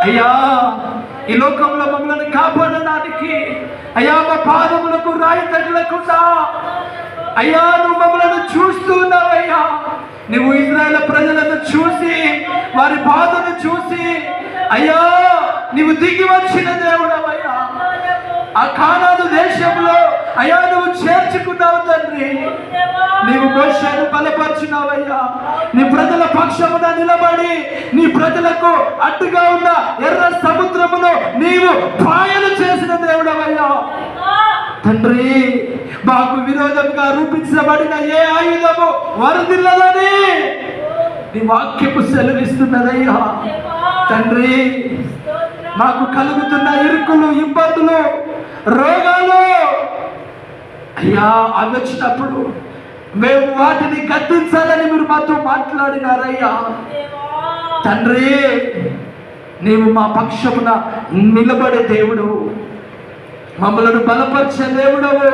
అయ్యా ఈ లోకంలో మమ్మల్ని కాపాడడానికి అయ్యా మా పాదములకు రాయి తగలకుండా అయ్యా నువ్వు మమ్మల్ని చూస్తూ ఉన్నావయ్యా. నువ్వు ఇశ్రాయేలు ప్రజలను చూసి వారి బాధను చూసి అయ్యా నువ్వు దిగి వచ్చిన దేవుడవయ్యా. ఆ కానాను దేశంలో అయ్యా నువ్వు చేర్చుకున్నావు తండ్రి. నీవు మోషేను బలపరిచినావయ్యా. నీ ప్రజల పక్షమున నిలబడి నీ ప్రజలకు అడ్డుగా ఉన్న ఎర్ర సముద్రమును నీవు పాయలు చేసిన దేవుడవయ్యా తండ్రి. మాకు విరోధంగా రూపించబడిన ఏ ఆయుధము వరదిల్లదని నీ వాక్యము సెలవిస్తున్నదయ్యా తండ్రి. మాకు కలుగుతున్న ఇరుకులు, ఇబ్బందులు, రోగాలు అయ్యా అవి వచ్చినప్పుడు మేము వాటిని గద్దించాలని మీరు మాతో మాట్లాడినారయ్యా తండ్రి. నీవు మా పక్షమున నిలబడే దేవుడు, మమ్మలను బలపరిచే దేవుడవు.